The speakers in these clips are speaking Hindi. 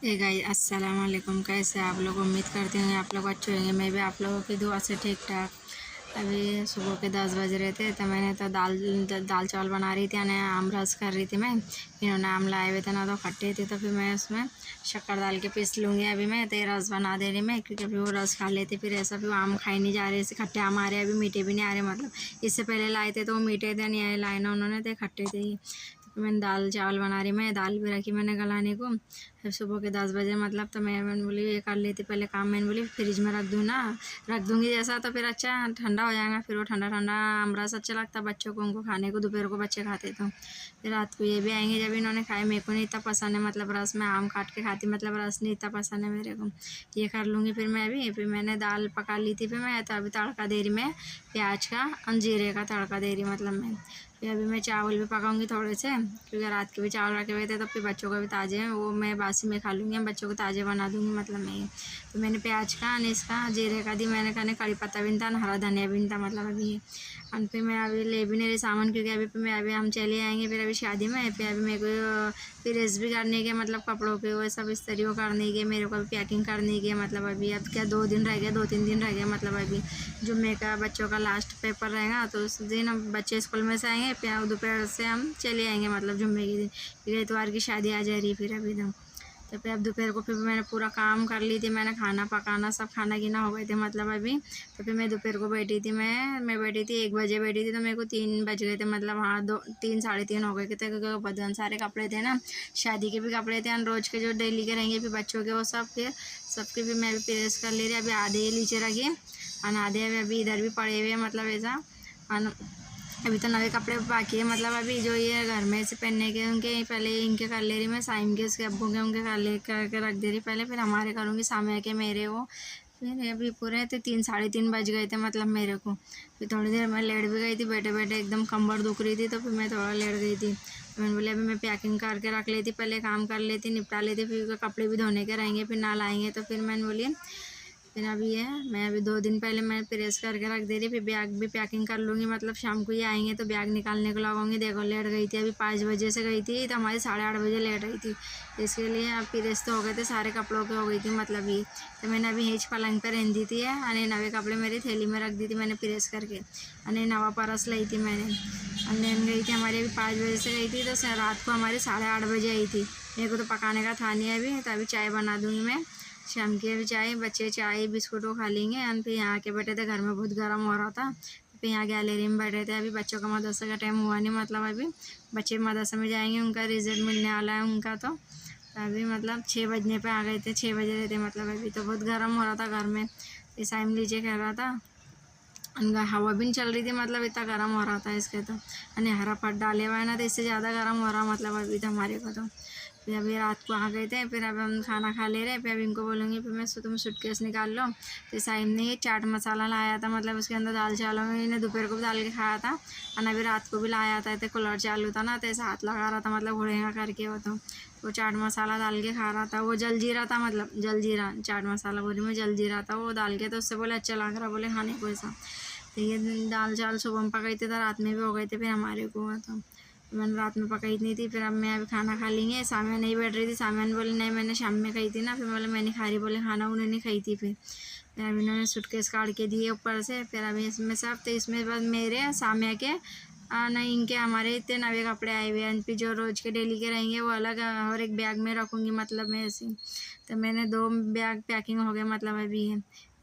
हे गाइस, अस्सलाम वालेकुम। कैसे आप लोग? उम्मीद करते हैं आप लोग अच्छे होंगे। मैं भी आप लोगों की दुआ से ठीक ठाक। अभी सुबह के 10 बज रहे थे तो मैंने तो दाल चावल बना रही थी यानी आम रस कर रही थी मैं। इन्होंने आम लाए हुए थे ना, तो खट्टे थे, तो फिर मैं उसमें शक्कर डाल के पीस लूँगी। अभी मैं तो ये रस बना दे रही मैं, क्योंकि अभी वो रस खा लेते फिर ऐसा भी वो आम खाए नहीं जा रहे। ऐसे खट्टे आम आ रहे हैं, अभी मीठे भी नहीं आ रहे। मतलब इससे पहले लाए थे तो वो मीठे थे, नहीं आए लाए ना उन्होंने, तो खट्टे थे ये। तो फिर मैंने दाल चावल बना रही मैं, दाल भी रखी मैंने गलाने को। फिर सुबह के 10 बजे मतलब, तो मैंने बोली ये कर लेती पहले काम। मैंने बोली फ्रिज में रख दूँ ना, रख दूँगी जैसा, तो फिर अच्छा ठंडा हो जाएगा। फिर वो ठंडा ठंडा अमरस अच्छा लगता है बच्चों को, उनको खाने को। दोपहर को बच्चे खाते तो फिर रात को ये भी आएंगे जब इन्होंने खाए। मेरे को नहीं इतना पसंद है, मतलब रस में आम काट के खाती, मतलब रस नहीं इतना पसंद है मेरे को। ये कर लूँगी फिर मैं भी। फिर मैंने दाल पका ली थी, फिर मैं तो अभी तड़का दे रही मैं प्याज का और जीरे का तड़का दे रही मतलब मैं। फिर अभी मैं चावल भी पकाऊंगी थोड़े से, क्योंकि रात के भी चावल रखे हुए थे, तो फिर बच्चों को भी ताज़े हैं, वो मैं बासी में खा लूँगी, बच्चों को ताज़े बना दूँगी मतलब मैं। तो मैंने प्याज का और इसका जीरे का दी मैंने, कहने कड़ी पत्ता भी था, हरा धनिया भी था मतलब अभी। और फिर मैं अभी ले भी नहीं रही सामान, क्योंकि अभी फिर मैं अभी हम चले आएंगे फिर अभी शादी में। फिर अभी मेरे को फिर रेस भी करने के, मतलब कपड़ों के वो सब इस्त्री वो करने के, मेरे को अभी पैकिंग करने के, मतलब अभी अब क्या 2 दिन रह गए, 2-3 दिन रह गए। मतलब अभी जुम्मे का बच्चों का लास्ट पेपर रहेगा, तो उस दिन हम बच्चे स्कूल में से आएंगे, फिर दोपहर से हम चले आएंगे मतलब जुम्मे के दिन। फिर इतवार की शादी आ जा रही फिर अभी तो फिर अब दोपहर को फिर मैंने पूरा काम कर ली थी, मैंने खाना पकाना सब खाना गिना हो गए थे मतलब अभी। तो फिर मैं दोपहर को बैठी थी, मैं बैठी थी 1 बजे बैठी थी, तो मेरे को 3 बज गए थे, मतलब हाँ 2-3 साढ़े 3 हो गए थे, क्योंकि बदन सारे कपड़े थे ना, शादी के भी कपड़े थे और रोज़ के जो डेली के रहेंगे फिर बच्चों के, वो सब फिर सबके भी मैं भी प्रेस कर ले रही। अभी आधे नीचे रखी और आधे अभी इधर भी पड़े हुए हैं, मतलब ऐसा। और अभी तो नए कपड़े बाकी है, मतलब अभी जो ये घर में से पहनने के उनके पहले इनके कर ले रही मैं, साइम के उसके अब्बू के उनके करके रख दे रही पहले, फिर हमारे करूँगी सामने के मेरे वो। फिर अभी पूरे थे 3-3:30 बज गए थे मतलब मेरे को। फिर थोड़ी देर मैं लेट भी गई थी, बैठे बैठे एकदम कंबर दुख रही थी, तो फिर मैं थोड़ा लेट गई थी। तो मैंने बोले अभी मैं पैकिंग करके रख लेती, पहले काम कर लेती, निपटा लेती, फिर कपड़े भी धोने के रहेंगे, फिर ना लाएंगे। तो फिर मैंने बोली फिर अभी है, मैं अभी 2 दिन पहले मैं प्रेस करके रख दे रही, फिर बैग भी पैकिंग कर लूँगी, मतलब शाम को ये आएंगे तो बैग निकालने को लगाऊंगी। देखो लेट गई थी, अभी 5 बजे से गई थी, तो हमारी 8:30 बजे लेट रही थी। इसके लिए अब प्रेस तो हो गए थे, सारे कपड़ों के हो गई थी मतलब ये। तो मैंने अभी हेज पलंग पर रह दी थी अने नवे कपड़े मेरी थैली में रख दी थी मैंने प्रेस करके। अने नवा परस लाई थी मैंने। अनलेन गई थी हमारी, अभी 5 बजे से गई थी, तो रात को हमारे 8:30 बजे आई थी। मेरे को तो पकाने का था नहीं अभी, तो अभी चाय बना दूँगी मैं शाम की। अभी चाय बच्चे चाय बिस्कुट वो खा लेंगे। और फिर यहाँ के बैठे थे, घर में बहुत गर्म हो रहा था, फिर यहाँ गैलरी में बैठे थे। अभी बच्चों का मदरसा का टाइम हुआ नहीं, मतलब अभी बच्चे मदरसा में जाएंगे, उनका रिजल्ट मिलने वाला है उनका। तो अभी मतलब 6 बजने पे आ गए थे, 6 बजे रहे थे मतलब। अभी तो बहुत गर्म हो रहा था घर में, इस टाइम लीजिए कह रहा था, उनका हवा भी नहीं चल रही थी, मतलब इतना गर्म हो रहा था इसके तो। यानी हरा पट डाले हुआ है ना, तो इससे ज़्यादा गर्म हो रहा मतलब अभी तो हमारे को तो। फिर अभी रात को आ गए थे, फिर अब हम खाना खा ले रहे। फिर अभी इनको बोलूँगी फिर मैं तुम सूटकेस निकाल लो। तो साइम ने ये चाट मसाला लाया था, मतलब उसके अंदर दाल चावल में इन्हें दोपहर को भी डाल के खाया था और अभी रात को भी लाया था। तो कुल्हड़ चालू था ना, तो ऐसा हाथ लगा रहा था, मतलब घुड़ेगा करके वो चाट मसाला डाल के खा रहा था। वो जल जीरा था, मतलब जल जीरा चाट मसाला बोली में जल जीरा था वो डाल के, तो उससे बोले अच्छा लग रहा, बोले खाने को ऐसा। तो ये दाल चावल सुबह में पकाई थी, तो रात में भी हो गए थे फिर हमारे को। तो मैंने रात में पकाई नहीं थी। फिर अब मैं अभी खाना खा लेंगे। सामने नहीं बैठ रही थी, सामने बोले नहीं मैंने शाम में खाई थी ना, फिर बोले मैं नहीं खा रही, बोले खाना उन्हें नहीं खाई थी। फिर अभी इन्होंने सूटकेस काट के दिए ऊपर से। फिर अभी इसमें सब, तो इसमें बस मेरे सामने के नहीं इनके हमारे इतने नवे कपड़े आए हुए हैं, फिर जो रोज़ के डेली के रहेंगे वो अलग और एक बैग में रखूँगी मतलब मैं ऐसे। तो मैंने 2 बैग पैकिंग हो गए मतलब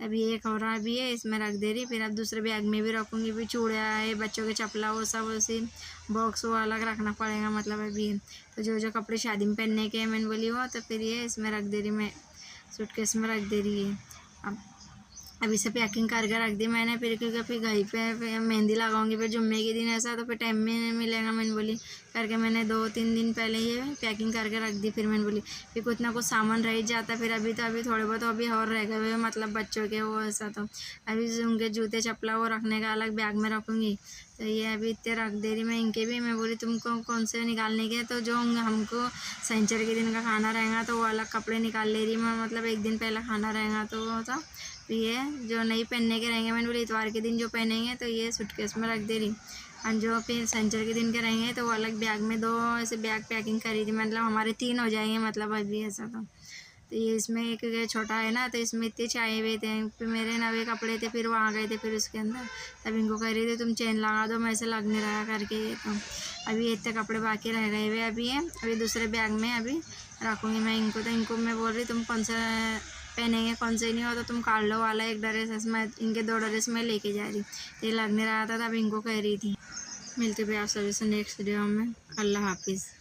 अभी एक हो रहा अभी है, इसमें रख दे रही। फिर अब दूसरे बैग में भी रखूँगी, फिर चूड़ियाँ है, बच्चों के चप्पला वो सब उसी बॉक्स वो अलग रखना पड़ेगा मतलब अभी। तो जो जो कपड़े शादी में पहनने के मैंने बोली वो, तो फिर ये इसमें रख दे रही मैं, सूटकेस में रख दे रही है। अब अभी से पैकिंग करके रख दी मैंने, फिर क्योंकि फिर घर पे मेहंदी लगाऊंगी, फिर जुम्मे के दिन ऐसा, तो फिर टाइम में नहीं मिलेगा। मैंने बोली करके मैंने 2-3 दिन पहले ये पैकिंग करके रख दी। फिर मैंने बोली फिर कुछ ना कुछ सामान रह जाता, फिर अभी तो अभी थोड़े बहुत अभी और रह गए हुए मतलब बच्चों के वो ऐसा। तो अभी उनके जूते चप्पला वो रखने का अलग बैग में रखूँगी। तो ये अभी इतने रख दे रही मैं इनके भी। मैं बोली तुमको कौन से निकालने के, तो जो हमको सैंचर के दिन का खाना रहेगा तो वो अलग कपड़े निकाल ले रही मैं, मतलब एक दिन पहले खाना रहेगा तो वो था। तो ये जो नहीं पहनने के रहेंगे मैंने बोली इतवार के दिन जो पहनेंगे तो ये सूटकेस में रख दे रही। और जो फिर संचर के दिन के रहेंगे तो वो अलग बैग में, 2 ऐसे बैग पैकिंग करी थी, मतलब हमारे 3 हो जाएंगे मतलब अभी ऐसा। तो तो ये इसमें एक ये छोटा है ना, तो इसमें इतने चाहिए हुए थे, फिर मेरे नवे कपड़े थे, फिर वो आ गए थे फिर उसके अंदर। तब इनको कह रही थी तुम चेन लगा दो, मैं से लग नहीं रहा करके। ये तो अभी इतने कपड़े बाकी रह गए हुए अभी है, अभी दूसरे बैग में अभी रखूँगी मैं इनको। तो इनको मैं बोल रही तुम कौन सा पहनेंगे कौन से नहीं हो, तो तुम काट लो वाला एक ड्रेस, मैं इनके 2 ड्रेस में लेके जा रही, तो ये लग नहीं रहा था, तब इनको कह रही थी। मिलते भी आप सभी से नेक्स्ट वीडियो में। अल्लाह हाफिज़।